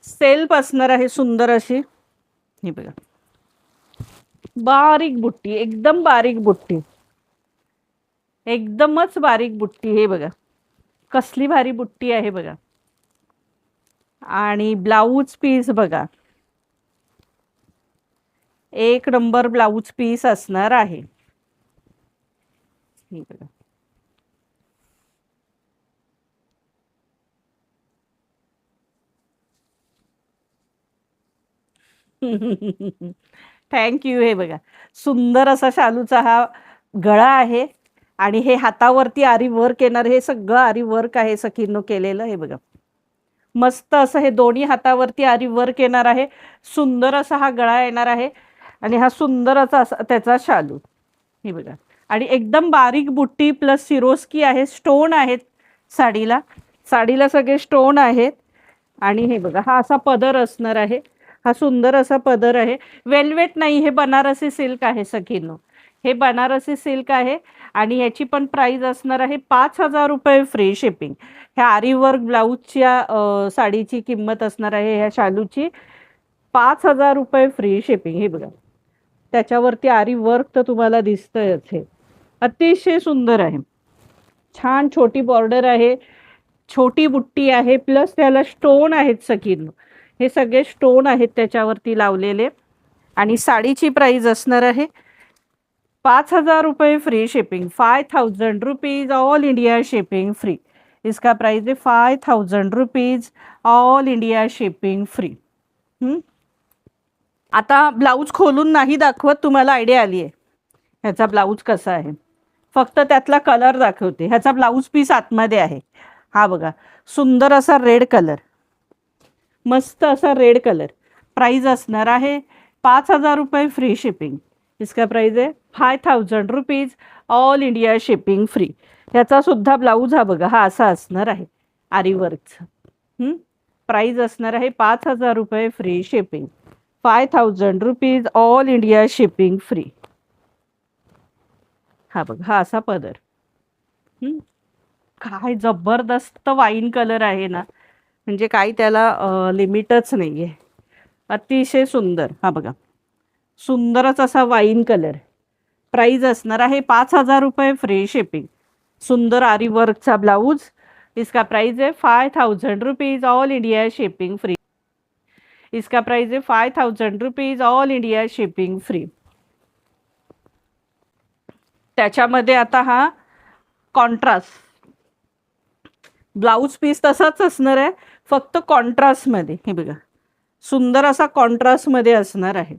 Self असणार आहे सुंदर अशी. हे बघा बारीक बुट्टी, एकदम बारीक बुट्टी, एकदमच बारीक बुट्टी. हे बघा कसली भारी बुट्टी आहे बघा. आणि ब्लाऊज पीस बघा, एक नंबर ब्लाऊज पीस असणार आहे. हे बघा थँक्यू. हे बघा सुंदर असा शालूचा हा गळा आहे आणि हे हातावरती आरी वर्क येणार. हे सगळं आरी वर्क आहे सखींनो केलेलं. हे बघा मस्त असं हे दोन्ही हातावरती आरी वर्क येणार आहे. सुंदर असा हा गळा येणार आहे आणि हा सुंदर असा त्याचा शालू. हे बघा आणि एकदम बारीक बुट्टी प्लस सिरोस्की आहे. स्टोन आहेत साडीला, साडीला सगळे स्टोन आहेत. आणि हे बघा हा असा पदर असणार आहे. हा सुंदर असा पदर आहे. वेल्वेट नाही, हे बनारसी सिल्क आहे सखींनो. हे बनारसी सिल्क आहे आणि याची पण प्राइस असणार आहे 5,000 रुपये फ्री शिपिंग. ह्या आरी वर्क ब्लाऊजच्या साडीची किंमत असणार आहे ह्या शालूची 5,000 रुपये फ्री शिपिंग. हे बघा त्याच्यावरती आरी वर्क तर तुम्हाला दिसतंयच. हे अतिशय सुंदर आहे. छान छोटी बॉर्डर आहे, छोटी बुट्टी आहे प्लस त्याला स्टोन आहेत सखींनो. हे सगळे स्टोन आहेत त्याच्यावरती लावलेले. आणि साडीची प्राइस असणार आहे 5,000 रुपये free shipping. 5,000 rupees all India shipping free. इसका प्राइस है 5,000 rupees all India shipping free. आता ब्लाऊज खोलून नाही दाखवत, तुम्हाला आयडिया आली आहे ह्याचा ब्लाऊज कसा आहे. फक्त त्यातला कलर दाखवते. ह्याचा ब्लाऊज पीस आतमध्ये आहे. हा बघा सुंदर असा रेड कलर, मस्त असा रेड कलर. प्राइस असणार आहे 5,000 रुपये फ्री शिपिंग. इसका प्राइस आहे 5,000 rupees all India shipping free. ह्याचा सुद्धा ब्लाऊज हा बघा हा असा असणार आहे आरी वर्कचा. प्राइस असणार आहे 5,000 रुपये free shipping. 5,000 rupees all India shipping free. हा बघा हा असा पदर. काय जबरदस्त वाईन कलर आहे ना, म्हणजे काही त्याला लिमिटच नाही आहे. अतिशय सुंदर. हा बघा सुंदरच असा वाईन कलर. प्राइस असणार आहे 5,000 रुपये फ्री शिपिंग. सुंदर आरी वर्कचा ब्लाऊज. इसका प्राइस है 5,000 rupees all India shipping free. इसका प्राइस है 5,000 rupees all India shipping free. त्याच्यामध्ये आता हा कॉन्ट्रास्ट ब्लाऊज पीस तसाच असणार आहे, फक्त कॉन्ट्रास्टमध्ये. हे बघा सुंदर असा कॉन्ट्रास्टमध्ये असणार आहे.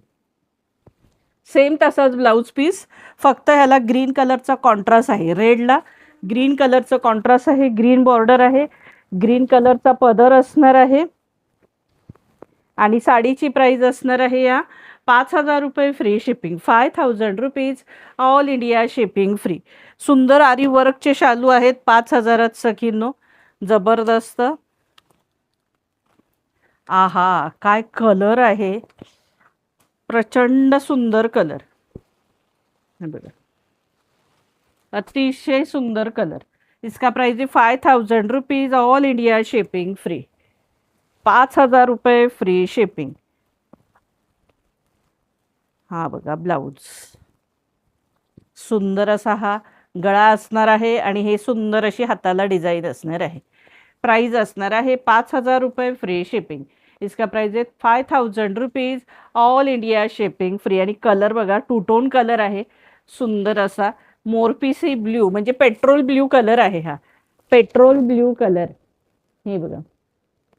सेम तसाच ब्लाऊज पीस, फक्त ह्याला ग्रीन कलरचा कॉन्ट्रास्ट आहे. रेडला ग्रीन कलरचं कॉन्ट्रास्ट आहे. ग्रीन बॉर्डर आहे, ग्रीन कलरचा पदर असणार आहे. आणि साडीची प्राइस असणार आहे या 5,000 रुपये free shipping. 5,000 rupees all India shipping free. सुंदर आरी वर्कचे शालू आहेत 5,000त सखींनो. जबरदस्त. आहा काय कलर आहे, प्रचंड सुंदर कलर. हे बघा अतिशय सुंदर कलर. इसका प्राइस है 5,000 rupees all India shipping free. 5,000 रुपये फ्री शिपिंग. हा बघा ब्लाऊज सुंदर असा हा गळा असणार आहे आणि हे सुंदर अशी हाताला डिझाईन असणार आहे. प्राइस असणार आहे 5,000 रुपये फ्री शिपिंग. इसका प्राइस है 5,000 rupees all India shipping free. आणि कलर बघा टू टोन कलर आहे, सुंदर असा मोरपीसी ब्ल्यू म्हणजे पेट्रोल ब्ल्यू कलर आहे. हा पेट्रोल ब्ल्यू कलर. हे बघा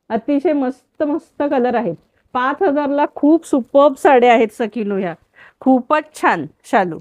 अतिशय मस्त मस्त कलर आहेत. 5,000ला खूप सुपर्ब साड्या आहेत सखीनो ह्या. खूपच छान शालू.